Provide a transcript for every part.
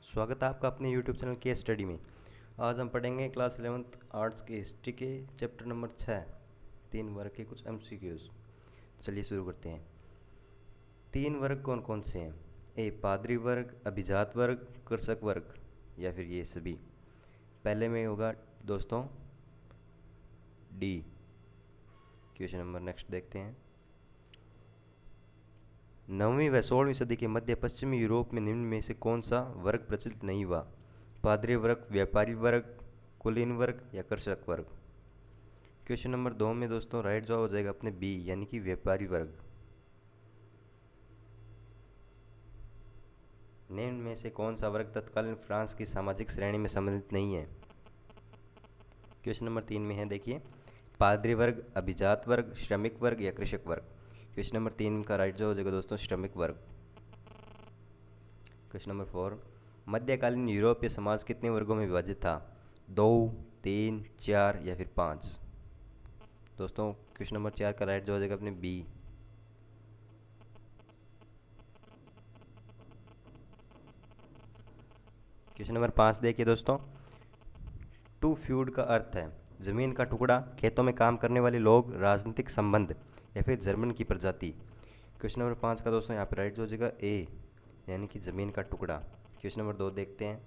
स्वागत है आपका अपने YouTube चैनल के स्टडी में। आज हम पढ़ेंगे क्लास 11th आर्ट्स के हिस्ट्री के चैप्टर नंबर 6 तीन वर्ग के कुछ MCQs। चलिए शुरू करते हैं। तीन वर्ग कौन कौन से हैं? ए पादरी वर्ग, अभिजात वर्ग, कृषक वर्ग या फिर ये सभी। पहले में होगा दोस्तों डी। क्वेश्चन नंबर नेक्स्ट देखते हैं। 9वीं व 16वीं सदी के मध्य पश्चिमी यूरोप में निम्न में से कौन सा वर्ग प्रचलित नहीं हुआ? पादरी वर्ग, व्यापारी वर्ग, कुलीन वर्ग या कृषक वर्ग। क्वेश्चन नंबर 2 में दोस्तों राइट जवाब हो जाएगा अपने बी यानी कि व्यापारी वर्ग। निम्न में से कौन सा वर्ग तत्कालीन फ्रांस की सामाजिक श्रेणी में संबंधित नहीं है? क्वेश्चन नंबर 3 में है, देखिए, पादरी वर्ग, अभिजात वर्ग, श्रमिक वर्ग या कृषक वर्ग। क्वेश्चन नंबर 3 का राइट जवाब हो जाएगा दोस्तों श्रमिक वर्ग। क्वेश्चन नंबर 4, मध्यकालीन यूरोपीय समाज कितने वर्गों में विभाजित था? 2, 3, 4 या फिर 5। दोस्तों क्वेश्चन नंबर 4 का राइट जवाब हो जाएगा अपने बी। क्वेश्चन नंबर 5 देखिए दोस्तों, टू फ्यूड का अर्थ है जमीन का टुकड़ा, खेतों में काम करने वाले लोग, राजनीतिक संबंध या फिर जर्मन की प्रजाति। क्वेश्चन नंबर 5 का दोस्तों यहाँ पे राइट हो जाएगा ए यानी कि ज़मीन का टुकड़ा। क्वेश्चन नंबर 2 देखते हैं।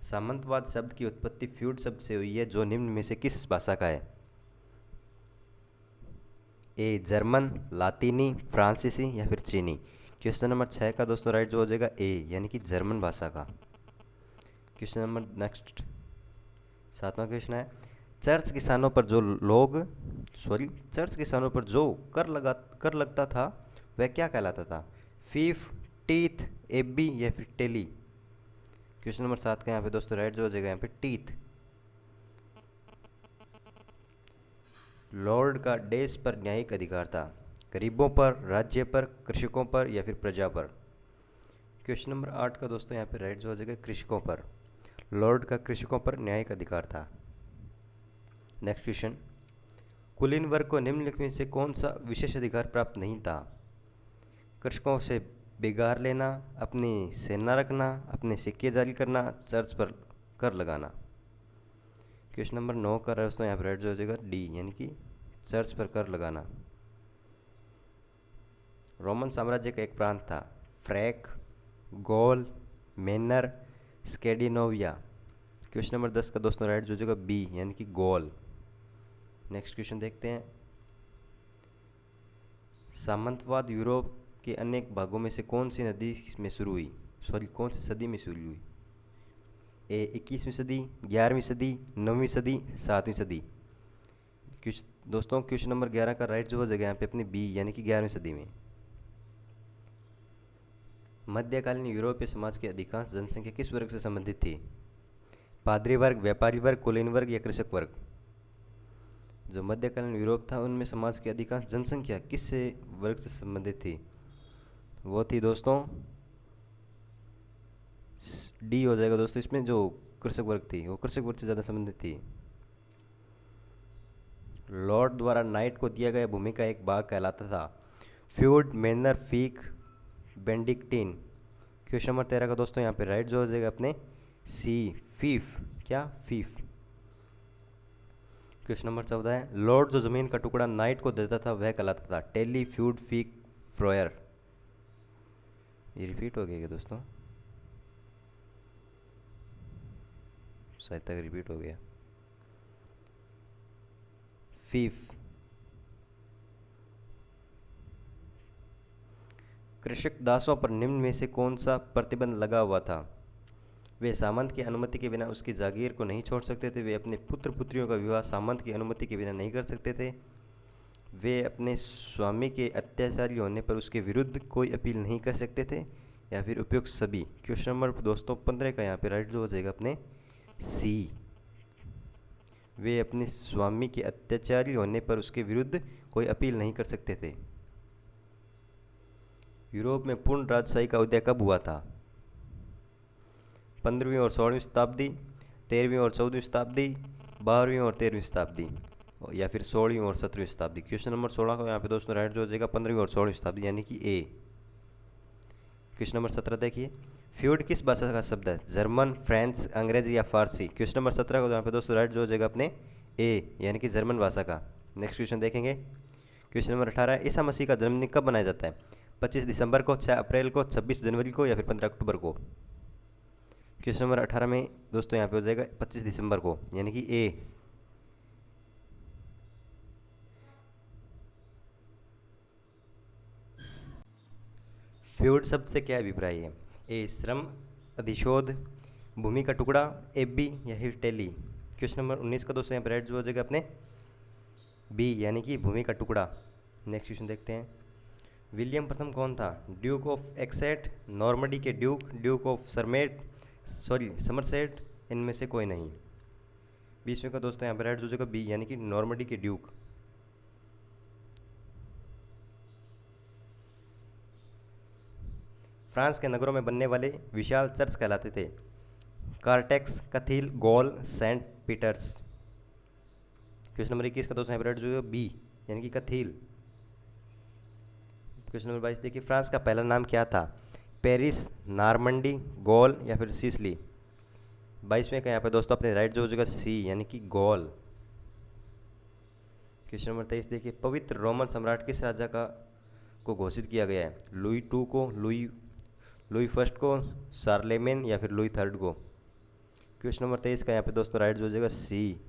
सामंतवाद शब्द की उत्पत्ति फ्यूड शब्द से हुई है जो निम्न में से किस भाषा का है? ए जर्मन, लातीनी, फ्रांसीसी या फिर चीनी। क्वेश्चन नंबर 6 का दोस्तों राइट जो हो जाएगा ए यानी कि जर्मन भाषा का। क्वेश्चन नंबर नेक्स्ट 7वां क्वेश्चन है, चर्च किसानों पर जो कर लगता था वह क्या कहलाता था? फीफ, टीथ, एबी या फिर टेली। क्वेश्चन नंबर 7 का यहाँ पे दोस्तों राइट जो हो जाएगा यहाँ पे टीथ। लॉर्ड का देश पर न्यायिक अधिकार था? गरीबों पर, राज्य पर, कृषकों पर या फिर प्रजा पर। क्वेश्चन नंबर 8 का दोस्तों यहाँ पे राइट जो हो जाएगा कृषकों पर। लॉर्ड का कृषकों पर न्यायिक अधिकार था। नेक्स्ट क्वेश्चन, कुलीन वर्ग को निम्नलिखित में से कौन सा विशेष अधिकार प्राप्त नहीं था? कृषकों से बिगाड़ लेना, अपनी सेना रखना, अपने सिक्के जारी करना, चर्च पर कर लगाना। क्वेश्चन नंबर 9 का दोस्तों यहाँ पर राइट जो हो जाएगा डी यानी कि चर्च पर कर लगाना। रोमन साम्राज्य का एक प्रांत था? फ्रैक, गौल, मेनर, स्कैंडिनेविया। क्वेश्चन नंबर 10 का दोस्तों राइट जो हो जाएगा बी यानी कि गौल। नेक्स्ट क्वेश्चन देखते हैं। सामंतवाद यूरोप के अनेक भागों में से कौन सी सदी में शुरू हुई? ए 21वीं सदी, 11वीं सदी, 9वीं सदी, 7वीं सदी। दोस्तों क्वेश्चन नंबर 11 का राइट जो हो जाएगा यहाँ पे अपने बी यानी कि 11वीं सदी में। मध्यकालीन यूरोपीय समाज की अधिकांश जनसंख्या किस वर्ग से संबंधित थी? पादरी वर्ग, व्यापारी वर्ग, कुलीन वर्ग या कृषक वर्ग। जो मध्यकालीन यूरोप था उनमें समाज की अधिकांश जनसंख्या किस वर्ग से संबंधित थी? वो थी दोस्तों डी हो जाएगा दोस्तों इसमें, जो कृषक वर्ग थी वो कृषक वर्ग से ज़्यादा संबंधित थी। लॉर्ड द्वारा नाइट को दिया गया भूमि का एक भाग कहलाता था? Feud, manor, fief, Benedictine. Question number 13 का दोस्तों यहाँ पे राइट जो हो जाएगा अपने सी फीफ। क्या? फीफ। क्वेश्चन नंबर 14 है, लॉर्ड जो जमीन का टुकड़ा नाइट को देता था वह कहलाता था? टेली, फ्यूड, फीक, फ्रोयर। ये रिपीट हो गया क्या दोस्तों? शायद तक रिपीट हो गया। फीफ। कृषक दासों पर निम्न में से कौन सा प्रतिबंध लगा हुआ था? वे सामंत की अनुमति के बिना उसकी जागीर को नहीं छोड़ सकते थे। वे अपने पुत्र पुत्रियों का विवाह सामंत की अनुमति के बिना नहीं कर सकते थे। वे अपने स्वामी के अत्याचारी होने पर उसके विरुद्ध कोई अपील नहीं कर सकते थे या फिर उपयुक्त सभी। क्वेश्चन नंबर दोस्तों 15 का यहाँ पे राइट जो हो जाएगा अपने सी। वे अपने स्वामी के अत्याचारी होने पर उसके विरुद्ध कोई अपील नहीं कर सकते थे। यूरोप में पूर्ण राजशाही का उदय कब हुआ था? 15वीं और 16वीं शताब्दी, 13वीं और 14वीं शताब्दी, 12वीं और 13वीं शताब्दी या फिर 16वीं और 17वीं शताब्दी। क्वेश्चन नंबर 16 का यहाँ पे दोस्तों राइट जो हो जाएगा 15वीं और 16वीं शताब्दी यानी कि ए। क्वेश्चन नंबर 17 देखिए, फ्यूड किस भाषा का शब्द है? जर्मन, फ्रेंच, अंग्रेजी या फारसी? क्वेश्चन नंबर 17 को यहाँ पे दोस्तों राइट जो हो जाएगा अपने ए यानी कि जर्मन भाषा का। नेक्स्ट क्वेश्चन देखेंगे। क्वेश्चन नंबर 18, ईसा मसीह का जन्मदिन कब मनाया जाता है? 25 दिसंबर को, 6 अप्रैल को, 26 जनवरी को या फिर 15 अक्टूबर को? क्वेश्चन नंबर 18 में दोस्तों यहाँ पे हो जाएगा 25 दिसंबर को यानी कि ए। फ्यूड शब्द से क्या अभिप्राय है? ए श्रम, अधिशोध, भूमि का टुकड़ा, एबी या फिर टेली? क्वेश्चन नंबर 19 का दोस्तों यहाँ पर राइट जो हो जाएगा अपने बी यानी कि भूमि का टुकड़ा। नेक्स्ट क्वेश्चन देखते हैं। विलियम प्रथम कौन था? ड्यूक ऑफ एक्सेट, नॉर्मंडी के ड्यूक, ड्यूक ऑफ समरसेट, इनमें से कोई नहीं? 20वें का दोस्तों यहाँ पर राइट जो हो जाएगा बी यानी कि नॉर्मंडी के ड्यूक। फ्रांस के नगरों में बनने वाले विशाल चर्च कहलाते थे? कार्टेक्स, कथील, Gaul, Saint Peter's? Question number 21 का दोस्तों यहाँ पर राइट जो है बी यानी कि कथील। क्वेश्चन नंबर 22 देखिए, फ्रांस का पहला नाम क्या था? पेरिस, नारमंडी, गॉल या फिर सिसली? 22वें का यहाँ पे दोस्तों अपने राइट जो हो जाएगा सी यानी कि गॉल। क्वेश्चन नंबर 23 देखिए, पवित्र रोमन सम्राट किस राजा का को घोषित किया गया है? लुई टू को, लुई फर्स्ट को, शार्लेमेन या फिर लुई थर्ड को? क्वेश्चन नंबर 23 का यहाँ पे दोस्तों राइट जो हो जाएगा सी,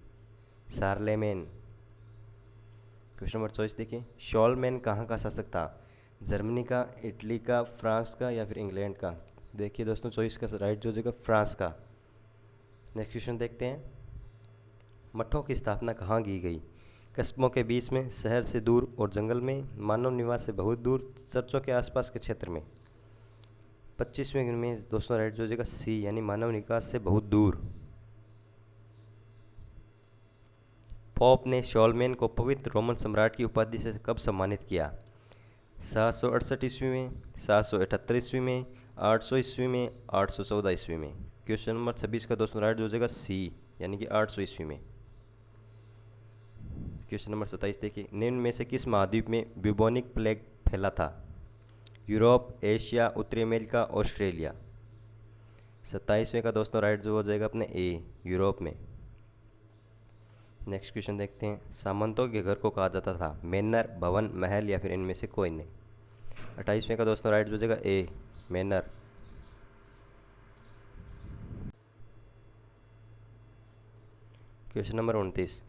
शार्लेमेन। क्वेश्चन नंबर 24 देखिए, शॉलमैन कहाँ का शासक था? जर्मनी का, इटली का, फ्रांस का या फिर इंग्लैंड का? देखिए दोस्तों 24 का राइट जो हो जाएगा फ्रांस का। नेक्स्ट क्वेश्चन देखते हैं। मठों की स्थापना कहाँ की गई? कस्बों के बीच में, शहर से दूर और जंगल में, मानव निवास से बहुत दूर, चर्चों के आसपास के क्षेत्र में? 25वें में दोस्तों राइट जो हो जाएगा सी यानी मानव निवास से बहुत दूर। पोप ने शॉलमैन को पवित्र रोमन सम्राट की उपाधि से कब सम्मानित किया? 768 ईस्वी में, 778 ईस्वी में, 800 ईस्वी में, 814 ईस्वी में? क्वेश्चन नंबर 26 का दोस्तों राइट हो जाएगा सी यानी कि 800 ईस्वी में। क्वेश्चन नंबर 27 देखिए, निम्न में से किस महाद्वीप में ब्यूबोनिक प्लेग फैला था? यूरोप, एशिया, उत्तरी अमेरिका, ऑस्ट्रेलिया? 27वें का दोस्तों राइट जो हो जाएगा अपने ए, यूरोप में। नेक्स्ट क्वेश्चन देखते हैं। सामंतों के घर को कहा जाता था? मैनर, भवन, महल या फिर इनमें से कोई नहीं? 28वें का दोस्तों राइट हो जाएगा ए, मैनर। क्वेश्चन नंबर 29,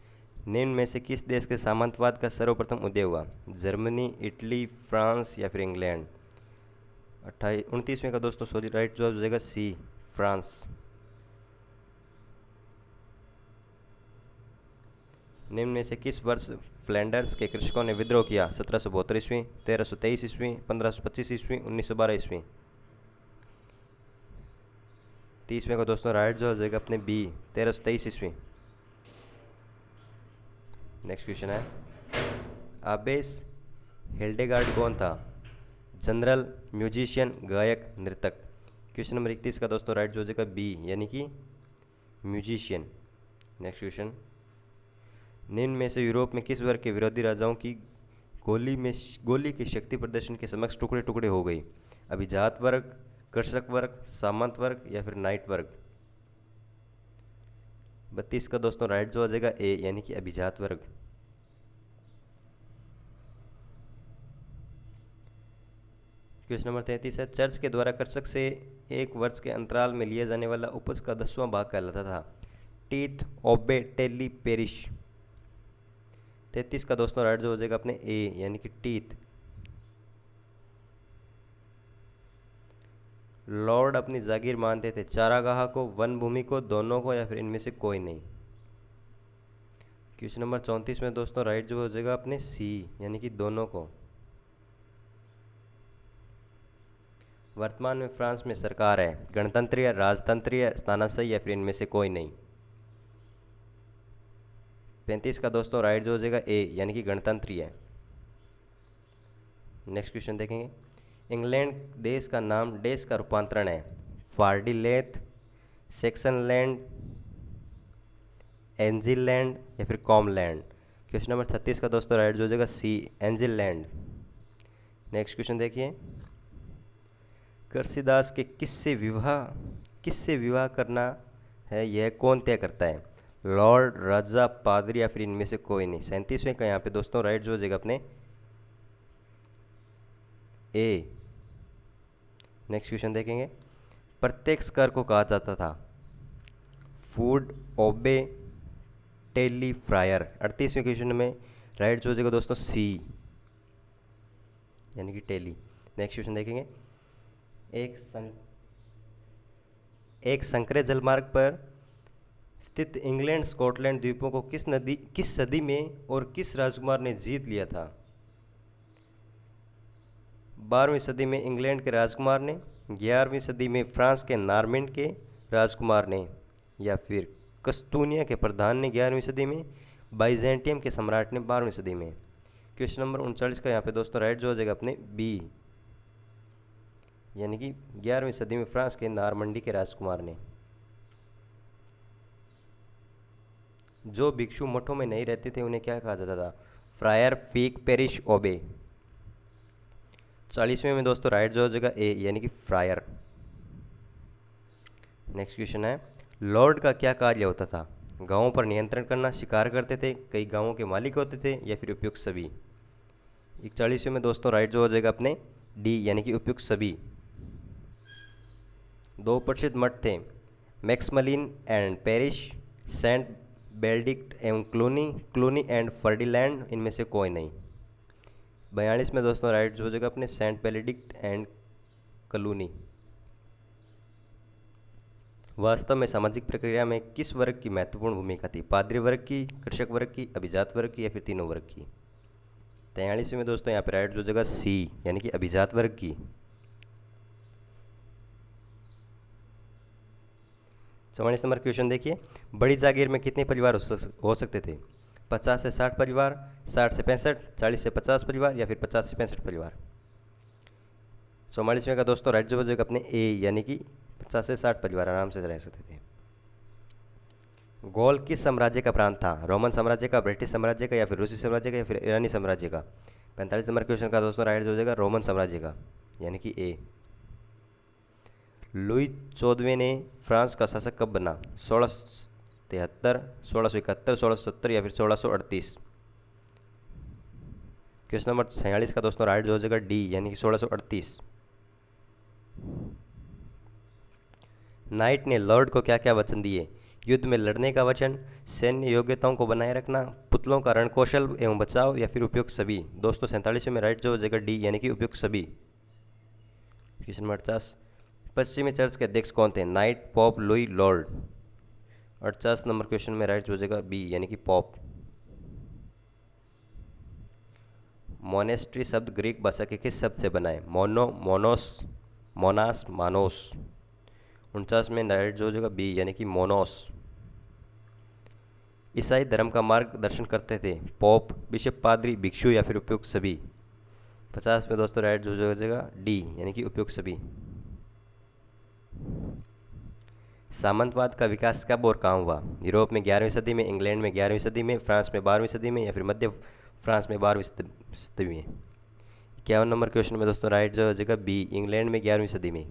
निम्न में से किस देश के सामंतवाद का सर्वप्रथम उदय हुआ? जर्मनी, इटली, फ्रांस या फिर इंग्लैंड? 29वें का दोस्तों सॉरी राइट जो हो जाएगा सी, फ्रांस। निम्न में से किस वर्ष फ्लैंडर्स के कृषकों ने विद्रोह किया? 1772 ईस्वी, 1323 ईस्वी, 1525 ईस्वी, 1912 ईस्वी? 30वें का दोस्तों राइट जो हो जाएगा अपने बी, 1323 ईस्वी। नेक्स्ट क्वेश्चन है, आबेस हिल्डेगार्ड कौन था? जनरल, म्यूजिशियन, गायक, नृतक? क्वेश्चन नंबर 31 का दोस्तों राइट जो हो जाएगा बी यानी कि म्यूजिशियन। नेक्स्ट क्वेश्चन, निम्न में से यूरोप में किस वर्ग के विरोधी राजाओं की गोली की शक्ति प्रदर्शन के समक्ष टुकड़े टुकड़े हो गई? अभिजात वर्ग, कृषक वर्ग, सामंत वर्ग या फिर नाइट वर्ग? 32 का दोस्तों राइट जो हो जाएगा ए यानी कि अभिजात वर्ग। क्वेश्चन नंबर 33 है, चर्च के द्वारा कृषक से एक वर्ष के अंतराल में लिया जाने वाला उपज का 10वां भाग कहलाता था? टीथ, ओबे, टेली, पेरिश? 33 का दोस्तों राइट जो हो जाएगा अपने ए यानी कि टीथ। लॉर्ड अपनी जागीर मानते थे? चारागाह को, वन भूमि को, दोनों को या फिर इनमें से कोई नहीं? क्वेश्चन नंबर 34 में दोस्तों राइट जो हो जाएगा अपने सी यानी कि दोनों को। वर्तमान में फ्रांस में सरकार है? गणतंत्रीय, राजतंत्रीय, तानाशाही या फिर इनमें से कोई नहीं? 35 का दोस्तों राइट जो हो जाएगा ए यानी कि गणतंत्रीय है। नेक्स्ट क्वेश्चन देखेंगे, इंग्लैंड देश का नाम देश का रूपांतरण है? फार्डीलेथ, सेक्सनलैंड, एंजिलैंड या फिर कॉमलैंड? क्वेश्चन नंबर 36 का दोस्तों राइट जो हो जाएगा सी, एंजिलैंड। नेक्स्ट क्वेश्चन देखिए, तुलसीदास के किससे विवाह करना है यह कौन तय करता है? लॉर्ड, राजा, पादरी या फिर इनमें से कोई नहीं। 37वें का यहाँ पे दोस्तों राइट जो हो जाएगा अपने ए। नेक्स्ट क्वेश्चन देखेंगे। प्रत्यक्ष कर को कहा जाता था फूड, ओबे, टेली, फ्रायर। 38वें क्वेश्चन में राइट जो हो जाएगा दोस्तों सी, यानी कि टेली। नेक्स्ट क्वेश्चन देखेंगे। एक संकरे जलमार्ग पर स्थित इंग्लैंड स्कॉटलैंड द्वीपों को किस सदी में और किस राजकुमार ने जीत लिया था? 12वीं सदी में इंग्लैंड के राजकुमार ने, 11वीं सदी में फ्रांस के नार्मैंड के राजकुमार ने, या फिर कस्तूनिया के प्रधान ने 11वीं सदी में, बाइजेंटियम के सम्राट ने 12वीं सदी में। क्वेश्चन नंबर 39 का यहाँ पे दोस्तों राइट जो हो जाएगा अपने बी, यानी कि 11वीं सदी में फ्रांस के नारमंडी के राजकुमार ने। जो भिक्षु मठों में नहीं रहते थे उन्हें क्या कहा जाता था? फ्रायर, फीक, पेरिश, ओबे। 40वें में दोस्तों राइट जो हो जाएगा ए, यानी कि फ्रायर। नेक्स्ट क्वेश्चन है लॉर्ड का क्या कार्य होता था? गांवों पर नियंत्रण करना, शिकार करते थे, कई गांवों के मालिक होते थे, या फिर उपयुक्त सभी। 41वें में दोस्तों राइट जो हो जाएगा अपने डी, यानी कि उपयुक्त सभी। 2 प्रसिद्ध मठ थे मैक्समलिन एंड पेरिश, सेंट बेनेडिक्ट एवं क्लूनी एंड फर्डिलैंड, इनमें से कोई नहीं। 42 में दोस्तों राइट जो हो जाएगा अपने सेंट बेनेडिक्ट एंड क्लूनी। वास्तव में सामाजिक प्रक्रिया में किस वर्ग की महत्वपूर्ण भूमिका थी? पादरी वर्ग की, कृषक वर्ग की, अभिजात वर्ग की, या फिर तीनों वर्ग की। 43 में दोस्तों यहाँ पे राइट जो हो जाएगा सी, यानी कि अभिजात वर्ग की। 44 नंबर क्वेश्चन देखिए। बड़ी जागीर में कितने परिवार हो सकते थे? 50 से 60 परिवार, 60 से 65, 40 से 50 परिवार, या फिर 50 से 65 परिवार। 44वें का दोस्तों राइट जो हो जाएगा अपने ए, यानी कि 50 से 60 परिवार आराम से रह सकते थे। गौल किस साम्राज्य का प्रांत था? रोमन साम्राज्य का, ब्रिटिश साम्राज्य का, या फिर रूसी साम्राज्य का, या फिर ईरानी साम्राज्य का। 45 नंबर क्वेश्चन का दोस्तों राइट जो हो जाएगा रोमन साम्राज्य का, यानी कि ए। लुई 14वें ने फ्रांस का शासक कब बना? 1673, 1671, 1670, या फिर 1638। क्वेश्चन नंबर 46 का दोस्तों राइट जो हो जाएगा डी, यानी कि 1638। नाइट ने लॉर्ड को क्या क्या वचन दिए? युद्ध में लड़ने का वचन, सैन्य योग्यताओं को बनाए रखना, पुतलों का रणकौशल एवं बचाव, या फिर उपयुक्त सभी। दोस्तों 47 में राइट जो हो जाएगा डी, यानी कि उपयुक्त सभी। क्वेश्चन नंबर 50 पश्चिमी चर्च के अध्यक्ष कौन थे? Night, pop, Louis, Lord. 48 number question में राइट हो जाएगा बी, यानी कि पॉप। मोनेस्ट्री शब्द ग्रीक भाषा के किस शब्द से बना है? Mono, मोनोस, Mona's, Manos. 49 में राइट जो हो जाएगा बी, यानी कि मोनोस। ईसाई धर्म का मार्गदर्शन करते थे पॉप, बिशप, पादरी, भिक्षु, या फिर उपयुक्त सभी। 50 में दोस्तों राइट जो हो जाएगा डी, यानी कि उपयुक्त सभी। सामंतवाद का विकास कब और कहाँ हुआ? यूरोप में 11वीं सदी में, इंग्लैंड में 11वीं सदी में, फ्रांस में 12वीं सदी में, या फिर मध्य फ्रांस में 12वीं सदी में। 51 नंबर क्वेश्चन में दोस्तों राइट जो हो जाएगा बी, इंग्लैंड में 11वीं सदी में।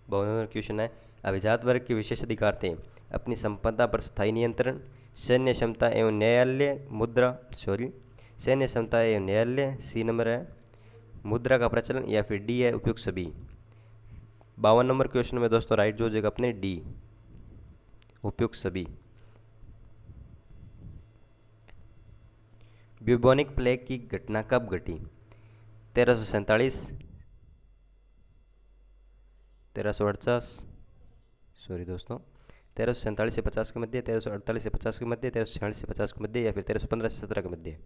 52 नंबर क्वेश्चन है अभिजात वर्ग के विशेष अधिकार थे अपनी संपदा पर स्थायी नियंत्रण, सैन्य क्षमता एवं न्यायालय मुद्रा सैन्य क्षमता एवं न्यायालय, सी नंबर है मुद्रा का प्रचलन, या फिर डी है उपयुक्त सभी। 52 नंबर क्वेश्चन में दोस्तों राइट जो हो जाएगा अपने डी, उपयुक्त सभी। ब्यूबोनिक प्लेग की घटना कब घटी? 1347, 1348, सॉरी दोस्तों 1347 से 50 के मध्य, 1348 से 50 के मध्य, 1346 से 50 के मध्य, या फिर 1315 से 17 के मध्य।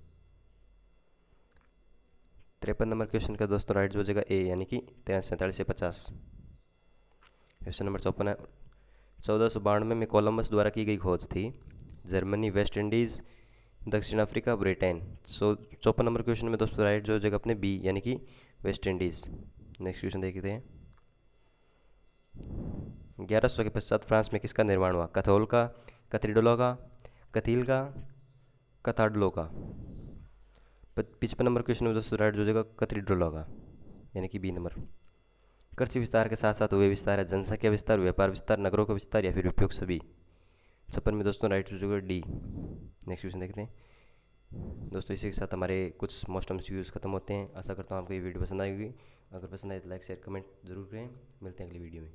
53 नंबर क्वेश्चन का दोस्तों राइट हो जाएगा ए, यानी कि 1347 से 50। क्वेश्चन नंबर 54 है 1492 में कोलंबस द्वारा की गई खोज थी जर्मनी, वेस्ट इंडीज़, दक्षिण अफ्रीका, ब्रिटेन। 54 नंबर क्वेश्चन में दोस्तों राइट जो हो जाएगा अपने बी, यानी कि वेस्ट इंडीज़। नेक्स्ट क्वेश्चन देखते हैं 1100 के पश्चात फ्रांस में किसका निर्माण हुआ? कैथोल का, कैथेड्रलों का, कथील का, कथाडलो का। 55 नंबर क्वेश्चन में दोस्तों राइट हो जाएगा कैथेड्रलों का। यानी कि बी नंबर। कृषि विस्तार के साथ साथ हुए विस्तार है जनसंख्या विस्तार, व्यापार विस्तार, नगरों का विस्तार या फिर उपयोग सभी। छप्पन में दोस्तों राइट हो जाएगा डी। नेक्स्ट क्वेश्चन देखते हैं दोस्तों। इसी के साथ हमारे कुछ मोस्ट एमसीक्यूज खत्म होते हैं। आशा करता हूँ आपको ये वीडियो पसंद आई होगी। अगर पसंद आए तो लाइक शेयर कमेंट जरूर करें। मिलते हैं अगली वीडियो में।